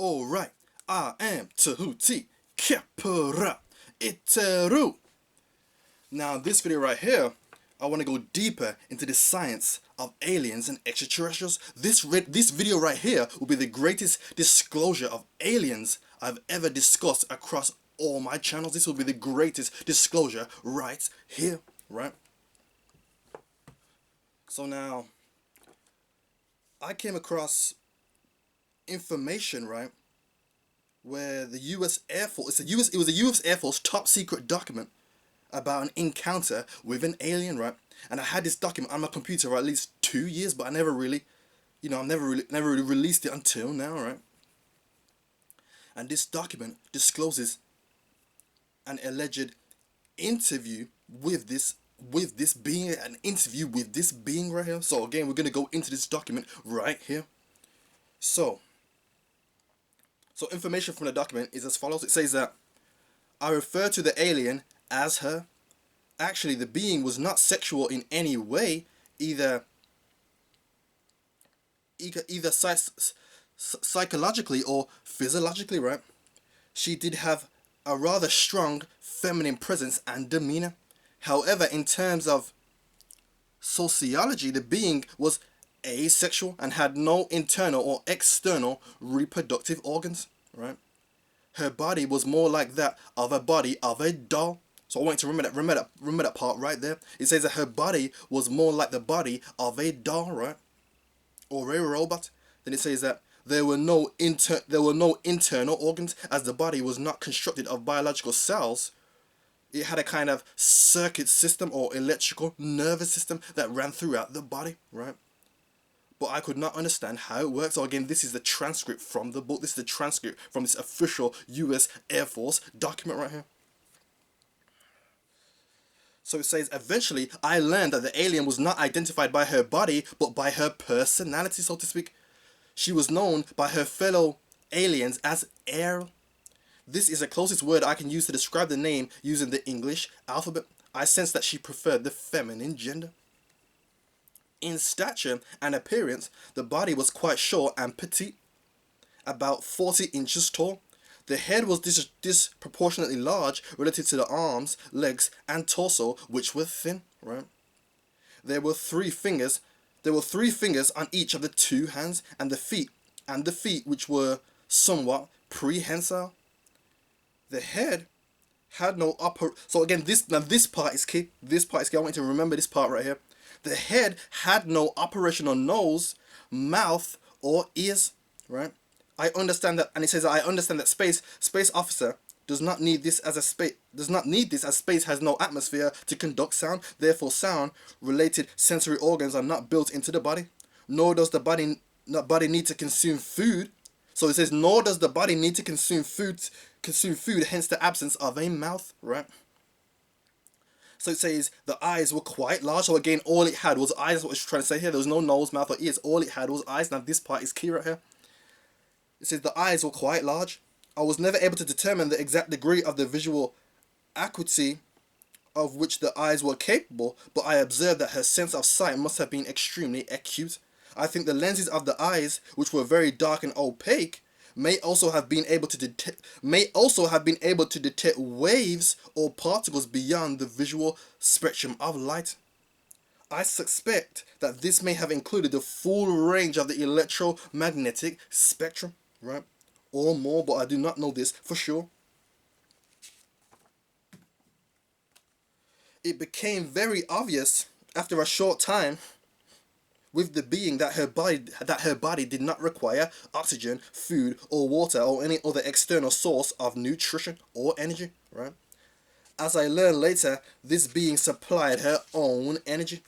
Alright, I am Tahuti Kepara Iteru. Now this video right here, I want to go deeper into the science of aliens and extraterrestrials. This video right here will be the greatest disclosure of aliens I've ever discussed across all my channels. This will be the greatest disclosure right here, right? So now, I came across information, right, where the U.S. Air Force, it was a U.S. Air Force top secret document about an encounter with an alien, right? And I had this document on my computer for at least 2 years, but I never really, I never really released it until now, right? And this document discloses an alleged interview with this being, right here. So again, we're gonna go into this document right here. So information from the document is as follows. It says that I refer to the alien as her. Actually, the being was not sexual in any way, either psychologically or physiologically, right? She did have a rather strong feminine presence and demeanor. However, in terms of sociology, the being was asexual and had no internal or external reproductive organs, right? Her body was more like that of a body of a doll. So I want you to remember that part right there. It says that her body was more like the body of a doll, right? Or a robot. Then it says that there were no internal organs, as the body was not constructed of biological cells. It had a kind of circuit system or electrical nervous system that ran throughout the body, right? But I could not understand how it works. So again, this is the transcript from the book. This is the transcript from this official U.S. Air Force document right here. So it says, eventually, I learned that the alien was not identified by her body, but by her personality, so to speak. She was known by her fellow aliens as Air. This is the closest word I can use to describe the name using the English alphabet. I sense that she preferred the feminine gender. In stature and appearance, the body was quite short and petite, about 40 inches tall. The head was disproportionately large relative to the arms, legs, and torso, which were thin, right? There were three fingers on each of the two hands, and the feet, which were somewhat prehensile. The head had no upper. So again, this part is key. This part is key. I want you to remember this part right here. The head had no operational nose, mouth, or ears, right? I understand that, and it says that I understand that space officer does not need this as space has no atmosphere to conduct sound. Therefore, sound related sensory organs are not built into the body. Nor does the body need to consume food. So it says, nor does the body need to consume food, hence the absence of a mouth, right? So it says the eyes were quite large. So again, all it had was eyes. That's what it's trying to say here. There was no nose, mouth, or ears. All it had was eyes. Now this part is key right here. It says the eyes were quite large. I was never able to determine the exact degree of the visual acuity of which the eyes were capable, but I observed that her sense of sight must have been extremely acute. I think the lenses of the eyes, which were very dark and opaque, may also have been able to detect waves or particles beyond the visual spectrum of light. I suspect that this may have included the full range of the electromagnetic spectrum, right? Or more, but I do not know this for sure. It became very obvious after a short time with the being that her body did not require oxygen, food, or water, or any other external source of nutrition or energy, right? As I learned later, this being supplied her own energy,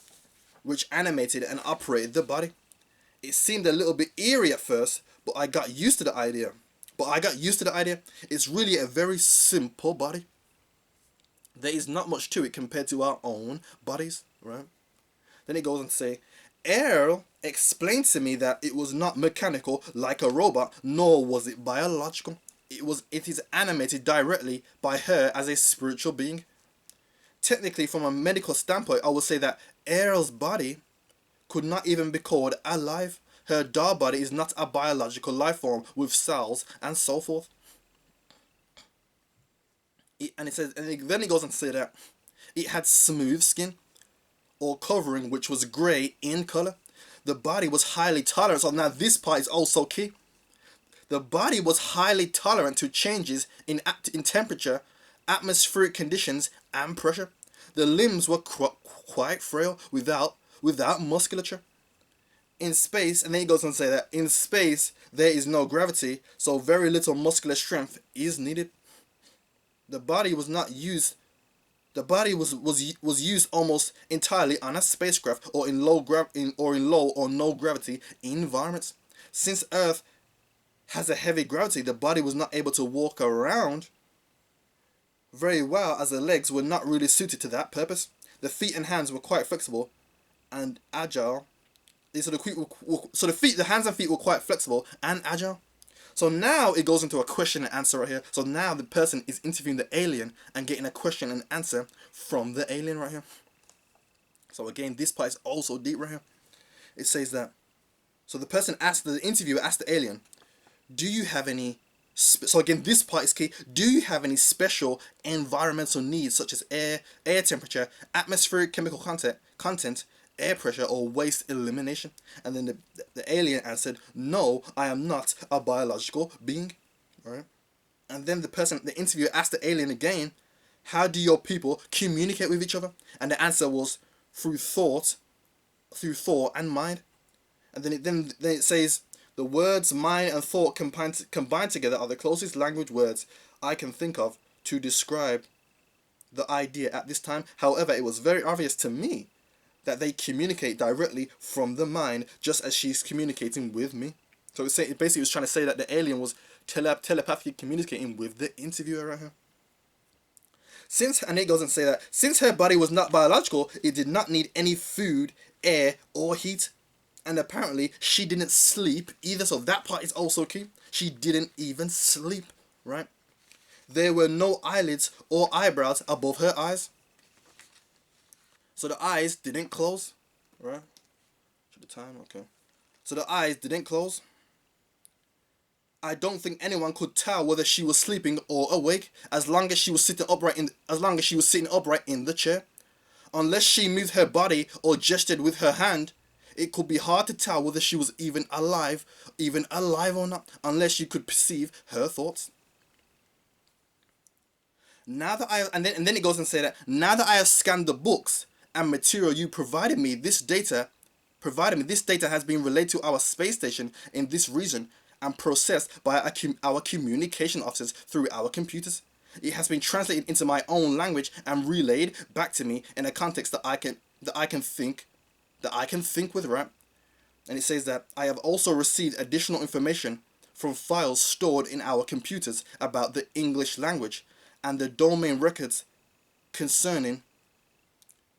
which animated and operated the body. It seemed a little bit eerie at first, but I got used to the idea. It's really a very simple body. There is not much to it compared to our own bodies, right? Then it goes on to say, Earl explained to me that it was not mechanical like a robot, nor was it biological. It is animated directly by her as a spiritual being. Technically, from a medical standpoint, I would say that Earl's body could not even be called alive. her dark body is not a biological life form with cells and so forth. And it says, and then it goes on to say that it had smooth skin or covering which was grey in colour. The body was highly tolerant. So now this part is also key. The body was highly tolerant to changes in temperature, atmospheric conditions, and pressure. The limbs were quite frail without musculature. In space, and then he goes on to say that in space there is no gravity, so very little muscular strength is needed. The body was not used. The body was used almost entirely on a spacecraft or in low or no gravity environments. Since Earth has a heavy gravity, the body was not able to walk around very well as the legs were not really suited to that purpose. The feet and hands were quite flexible and agile. So the hands and feet were quite flexible and agile. So now it goes into a question and answer right here. So now the person is interviewing the alien and getting a question and answer from the alien right here. So again, this part is also deep right here. It says that, so the interviewer asked the alien, do you have any, so again, this part is key, do you have any special environmental needs such as air temperature, atmospheric chemical content, air pressure, or waste elimination? And then the alien answered, no, I am not a biological being. Right? And then the interviewer asked the alien again, how do your people communicate with each other? And the answer was through thought and mind. And then it says, the words mind and thought combined together are the closest language words I can think of to describe the idea at this time. However, it was very obvious to me that they communicate directly from the mind, just as she's communicating with me. So it basically was trying to say that the alien was telepathically communicating with the interviewer right here. And it goes and say that since her body was not biological, it did not need any food, air, or heat. And apparently she didn't sleep either, so that part is also key. She didn't even sleep, right? There were no eyelids or eyebrows above her eyes. So the eyes didn't close, right? Should the time, okay. So the eyes didn't close. I don't think anyone could tell whether she was sleeping or awake as long as she was sitting upright in the chair. Unless she moved her body or gestured with her hand, it could be hard to tell whether she was even alive or not, unless you could perceive her thoughts. Now that and then it goes and say that now that I have scanned the books and material you provided me, this data has been relayed to our space station in this region and processed by our communication officers through our computers. It has been translated into my own language and relayed back to me in a context that I can think with, right? And it says that I have also received additional information from files stored in our computers about the English language and the domain records concerning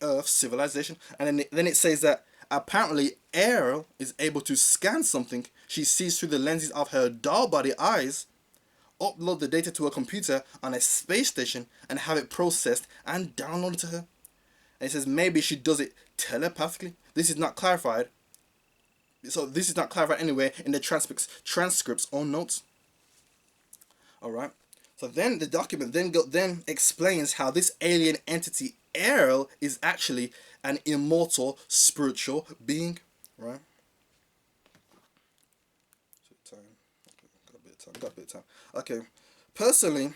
Earth civilization. And then it says that apparently Air is able to scan something she sees through the lenses of her doll body eyes, upload the data to a computer on a space station, and have it processed and downloaded to her. And it says maybe she does it telepathically. This is not clarified. So this is not clarified anywhere in the transcripts or notes. Alright. So then the document then explains how this alien entity Errol is actually an immortal spiritual being. Right? Got a bit of time. Okay. Personally,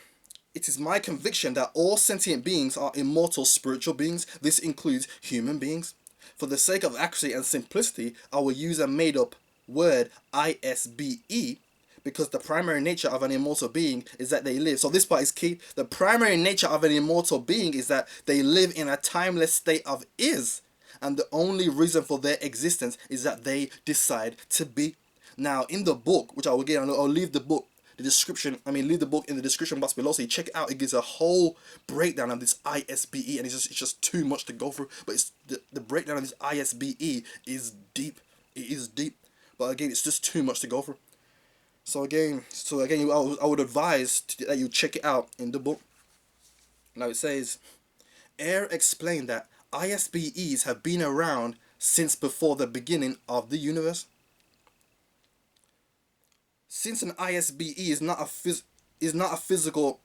it is my conviction that all sentient beings are immortal spiritual beings. This includes human beings. For the sake of accuracy and simplicity, I will use a made-up word, ISBE, because the primary nature of an immortal being is that they live. So this part is key. The primary nature of an immortal being is that they live in a timeless state of is. And the only reason for their existence is that they decide to be. Now, in the book, which I will get, I'll leave the book, leave the book in the description box below, so you check it out. It gives a whole breakdown of this ISBE, and it's just too much to go through. But it's the breakdown of this ISBE is deep. It is deep. But again, it's just too much to go through. So again, I would advise that you check it out in the book. Now it says, Air explained that ISBEs have been around since before the beginning of the universe. Since an ISBE is not a physical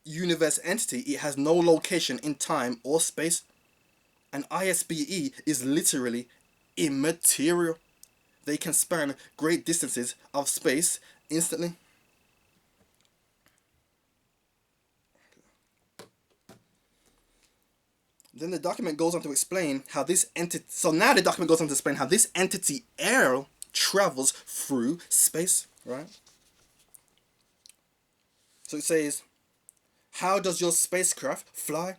universe entity, it has no location in time or space. An ISBE is literally immaterial. They can span great distances of space instantly. Then the document goes on to explain how this entity. So now the document goes on to explain how this entity air travels through space, right? So it says, "How does your spacecraft fly?"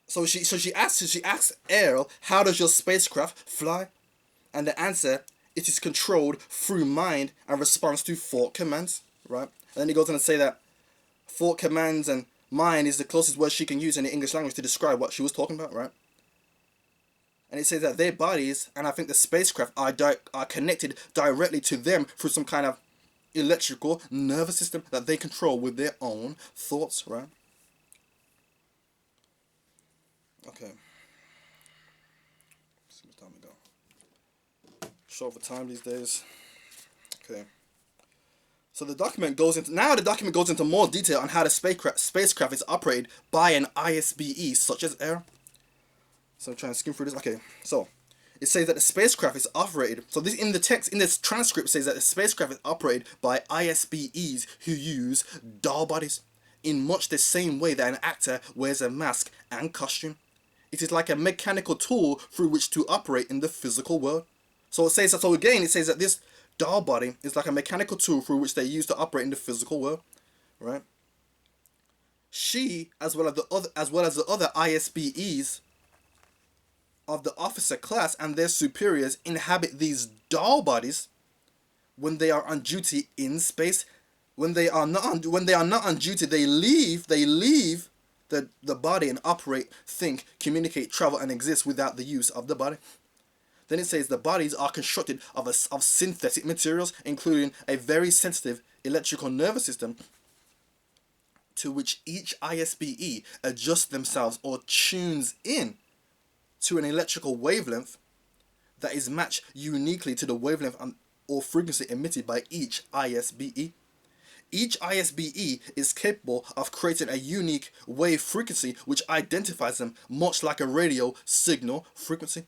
So she asks Air, "How does your spacecraft fly?" And the answer, "It is controlled through mind and responds to thought commands," right? And then he goes on to say that thought commands and mind is the closest word she can use in the English language to describe what she was talking about, right? And it says that their bodies, and I think the spacecraft, are connected directly to them through some kind of electrical nervous system that they control with their own thoughts, right? Okay. See what time we go. Short for time these days. Okay. So the document goes into more detail on how the spacecraft is operated by an ISBE such as Air. So I'm trying to skim through this. Okay, so it says that the spacecraft is operated. So this in this transcript says that the spacecraft is operated by ISBEs who use doll bodies in much the same way that an actor wears a mask and costume. It is like a mechanical tool through which to operate in the physical world. So it says that. So again, it says that this doll body is like a mechanical tool through which they use to operate in the physical world, right? She, as well as the other ISBEs of the officer class and their superiors, inhabit these doll bodies when they are on duty in space. When they are not on duty, they leave the body and operate, think, communicate, travel, and exist without the use of the body. Then it says the bodies are constructed of synthetic materials, including a very sensitive electrical nervous system to which each ISBE adjusts themselves or tunes in to an electrical wavelength that is matched uniquely to the wavelength or frequency emitted by each ISBE. Each ISBE is capable of creating a unique wave frequency which identifies them much like a radio signal frequency.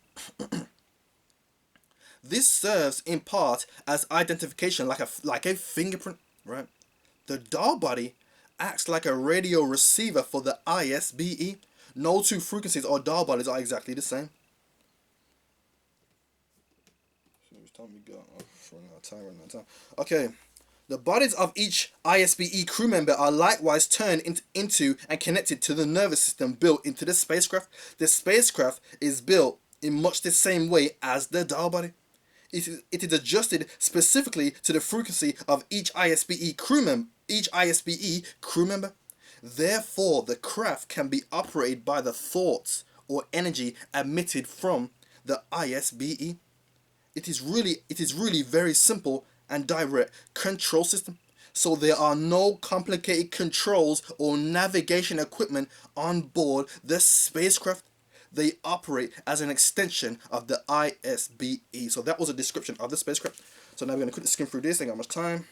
This serves in part as identification like a fingerprint, right? The doll body acts like a radio receiver for the ISBE. No two frequencies or doll bodies are exactly the same. Okay. The bodies of each ISBE crew member are likewise turned into and connected to the nervous system built into the spacecraft. The spacecraft is built in much the same way as the doll body. It is adjusted specifically to the frequency of each ISBE crew member. Therefore, the craft can be operated by the thoughts or energy emitted from the ISBE. It is really very simple and direct control system. So there are no complicated controls or navigation equipment on board the spacecraft. They operate as an extension of the ISBE. So that was a description of the spacecraft. So now we're going to quickly skim through this. Ain't got much time.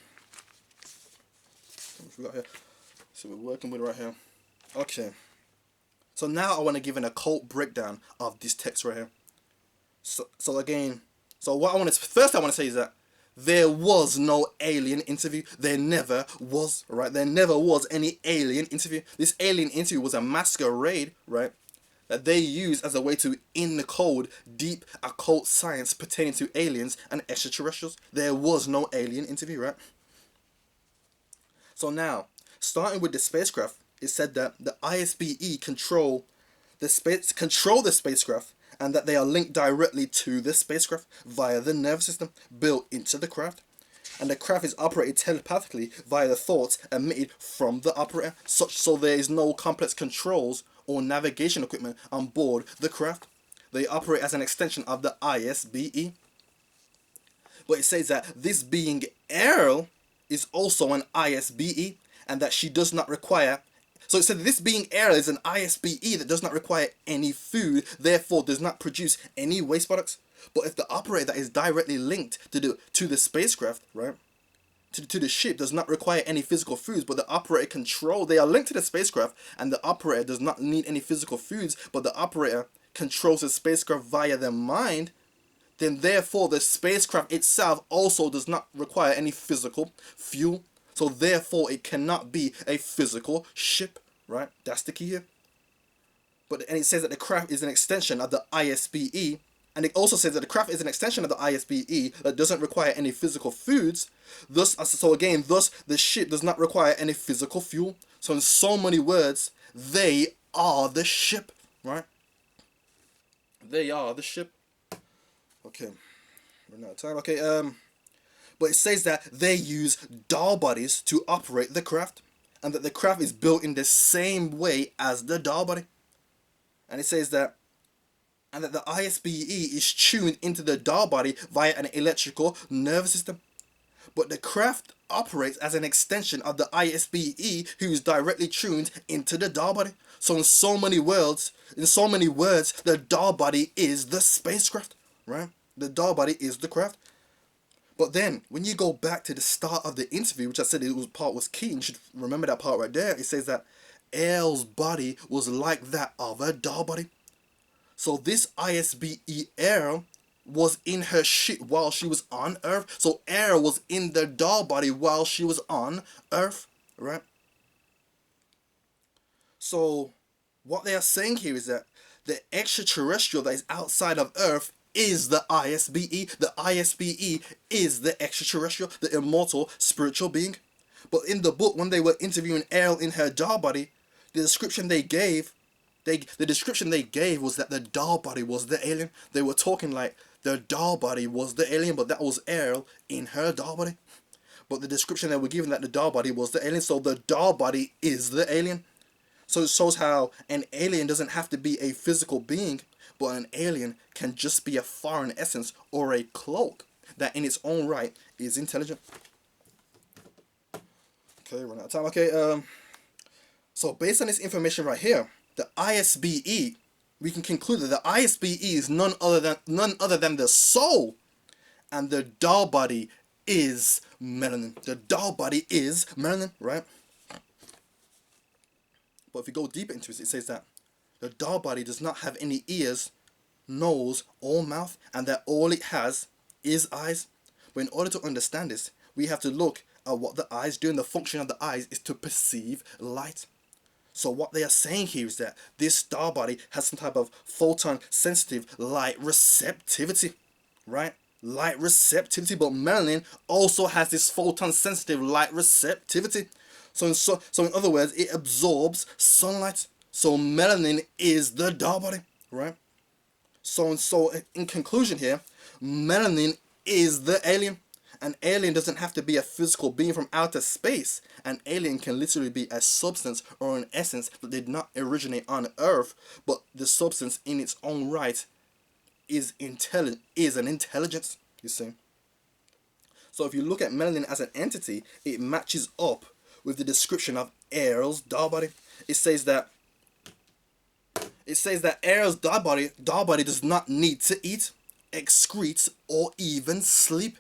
What we got here? So we're working with right here. Okay. So now I want to give an occult breakdown of this text right here. So again, what I want to first say is that there was no alien interview. There never was, right? There never was any alien interview. This alien interview was a masquerade, right? That they use as a way to encode deep occult science pertaining to aliens and extraterrestrials. There was no alien interview, right? So now, starting with the spacecraft, it said that the ISBE control the spacecraft and that they are linked directly to the spacecraft via the nervous system built into the craft. And the craft is operated telepathically via the thoughts emitted from the operator, so there is no complex controls or navigation equipment on board the craft. They operate as an extension of the ISBE. But it says that this being Errol is also an ISBE and that she does not require. So it said that this being Errol is an ISBE that does not require any food, therefore does not produce any waste products. But if the operator that is directly linked to the spacecraft, right, to the ship does not require any physical foods, but the operator control. They are linked to the spacecraft, and the operator does not need any physical foods, but the operator controls the spacecraft via their mind. Then therefore the spacecraft itself also does not require any physical fuel. So therefore it cannot be a physical ship, right? That's the key here. And it says that the craft is an extension of the ISBE, and it also says that the craft is an extension of the ISBE that doesn't require any physical foods. Thus the ship does not require any physical fuel. So in so many words, they are the ship, right? They are the ship. Okay, running out of time. Okay, but it says that they use doll bodies to operate the craft, and that the craft is built in the same way as the doll body. And it says that, and that the ISBE is tuned into the doll body via an electrical nervous system. But the craft operates as an extension of the ISBE, who is directly tuned into the doll body. So in so many words, the doll body is the spacecraft, right? The doll body is the craft. But then, when you go back to the start of the interview, which I said part was key, and you should remember that part right there, it says that Air's body was like that of a doll body. So this ISBE Air was in her ship while she was on Earth. So Air was in the doll body while she was on Earth, right? So what they are saying here is that the extraterrestrial that is outside of Earth is the ISBE. The ISBE is the extraterrestrial, the immortal spiritual being. But in the book, when they were interviewing Air in her doll body, the description they gave was that the doll body was the alien. They were talking like the doll body was the alien, but that was Air in her doll body. But the description they were given that the doll body was the alien, so the doll body is the alien. So it shows how an alien doesn't have to be a physical being, but an alien can just be a foreign essence or a cloak that in its own right is intelligent. Okay, run out of time. Okay, so based on this information right here, the ISBE, we can conclude that the ISBE is none other than the soul, and the doll body is Melanin. The doll body is Melanin, right? But if you go deeper into it, it says that the doll body does not have any ears, nose, or mouth, and that all it has is eyes. But in order to understand this, we have to look at what the eyes do, and the function of the eyes is to perceive light. So what they are saying here is that this star body has some type of photon sensitive light receptivity, right? Light receptivity, but melanin also has this photon sensitive light receptivity. So in other words, it absorbs sunlight. So melanin is the doll body, right? So in conclusion here, melanin is the alien. An alien doesn't have to be a physical being from outer space. An alien can literally be a substance or an essence that did not originate on Earth, but the substance in its own right is an intelligence, you see. So if you look at melanin as an entity, it matches up with the description of Air's doll body. It says that Air's doll body does not need to eat, excrete, or even sleep.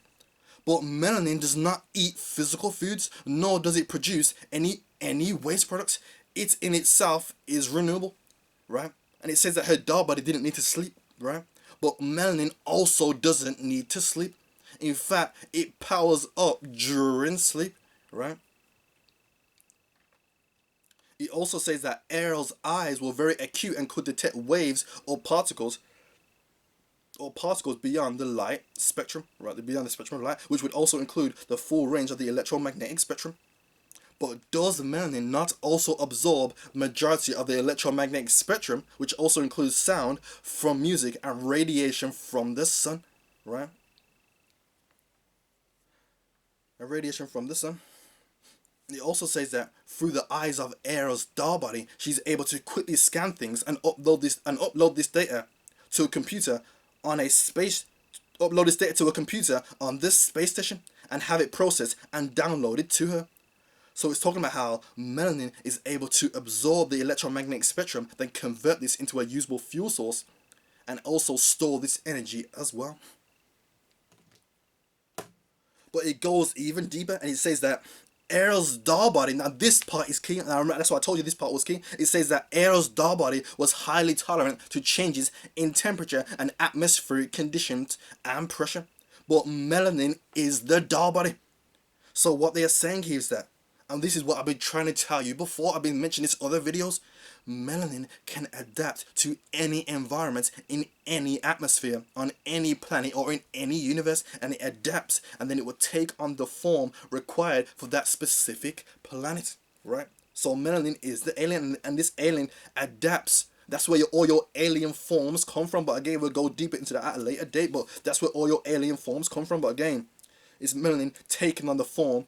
But melanin does not eat physical foods, nor does it produce any waste products. It in itself is renewable, right? And it says that her doll body didn't need to sleep, right? But melanin also doesn't need to sleep. In fact, it powers up during sleep, right? It also says that Air's eyes were very acute and could detect waves or particles beyond the light spectrum, right? Beyond the spectrum of light, which would also include the full range of the electromagnetic spectrum. But does melanin not also absorb majority of the electromagnetic spectrum, which also includes sound from music and radiation from the sun, right? And radiation from the sun. It also says that through the eyes of Air's doll body, she's able to quickly scan things and upload this data to a computer on this space station and have it processed and downloaded to her. So it's talking about how melanin is able to absorb the electromagnetic spectrum, then convert this into a usable fuel source, and also store this energy as well. But it goes even deeper, and it says that Air's Dar body, now this part is key, and I remember, that's why I told you this part was key. It says that Air's Dar body was highly tolerant to changes in temperature and atmospheric conditions and pressure. But melanin is the Dar body. So what they are saying here is that, and this is what I've been trying to tell you before, I've been mentioning this in other videos, melanin can adapt to any environment in any atmosphere, on any planet, or in any universe, and it adapts, and then it will take on the form required for that specific planet, right? So melanin is the alien, and this alien adapts. That's where all your alien forms come from, but again, we'll go deeper into that at a later date, but that's where all your alien forms come from, but again, it's melanin taking on the form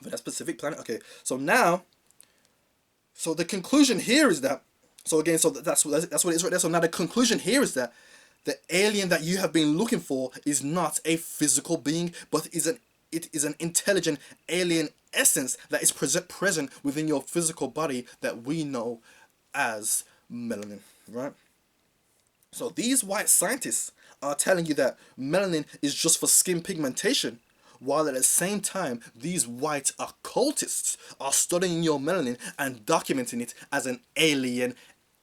for that specific planet. Okay, so now, so the conclusion here is that, so again, so that's what it is right there. So now the conclusion here is that the alien that you have been looking for is not a physical being, but it is an intelligent alien essence that is present within your physical body that we know as melanin, right? So these white scientists are telling you that melanin is just for skin pigmentation, while at the same time these white occultists are studying your melanin and documenting it as an alien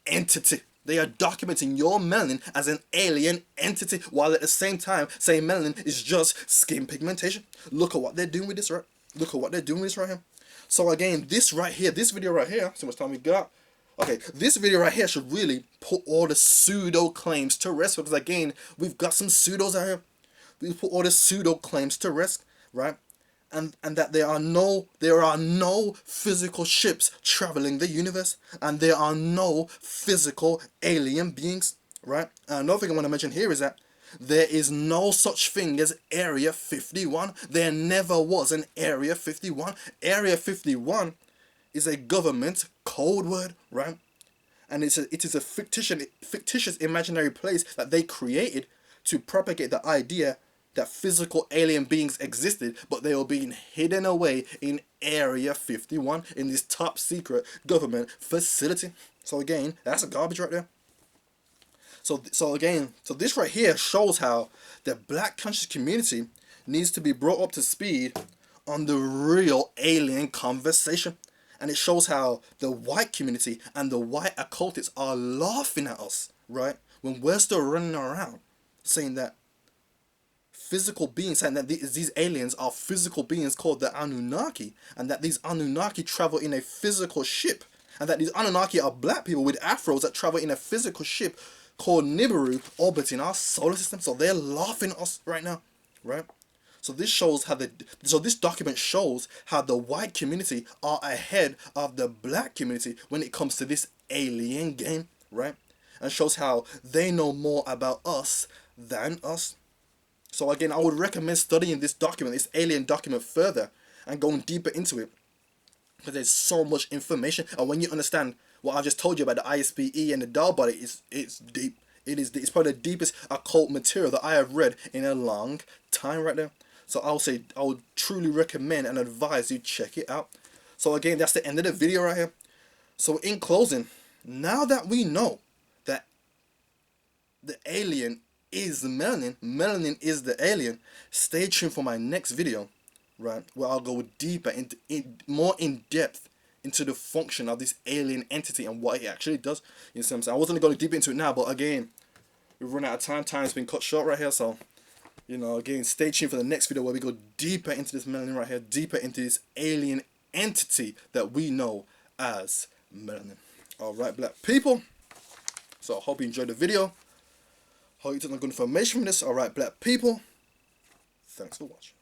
entity. They are documenting your melanin as an alien entity, while at the same time saying melanin is just skin pigmentation. Look at what they're doing with this, right? Look at what they're doing with this right here. So again, this right here, this video right here, so much time we got. Okay, this video right here should really put all the pseudo claims to rest, because again, we've got some pseudos out here. We put all the pseudo claims to rest, right? And that there are no physical ships traveling the universe, and there are no physical alien beings, right? And another thing I want to mention here is that there is no such thing as Area 51. There never was an Area 51. Area 51 is a government code word, right? And it is a fictitious imaginary place that they created to propagate the idea that physical alien beings existed, but they were being hidden away in Area 51 in this top secret government facility. So again, that's a garbage right there. So again, so this right here shows how the black conscious community needs to be brought up to speed on the real alien conversation. And it shows how the white community and the white occultists are laughing at us, right? When we're still running around saying that physical beings, saying that these aliens are physical beings called the Anunnaki, and that these Anunnaki travel in a physical ship, and that these Anunnaki are black people with afros that travel in a physical ship called Nibiru orbiting our solar system. So they're laughing at us right now, right? So this shows how this document shows how the white community are ahead of the black community when it comes to this alien game, right? And shows how they know more about us than us. So again, I would recommend studying this document, this alien document, further and going deeper into it, because there's so much information. And when you understand what I just told you about the ISPE and the Dar body, it's deep. It's probably the deepest occult material that I have read in a long time right there. So I would truly recommend and advise you check it out. So again, that's the end of the video right here. So in closing, now that we know that the alien is melanin, melanin is the alien, stay tuned for my next video, right, where I'll go deeper more in depth into the function of this alien entity and what it actually does. You know what I'm saying? I wasn't going to go deep into it now, but again, we've run out of time. Time's been cut short right here, so you know, again, stay tuned for the next video where we go deeper into this melanin right here, deeper into this alien entity that we know as melanin. Alright, black people. So I hope you enjoyed the video. Hope you took some good information from this. Alright, black people. Thanks for watching.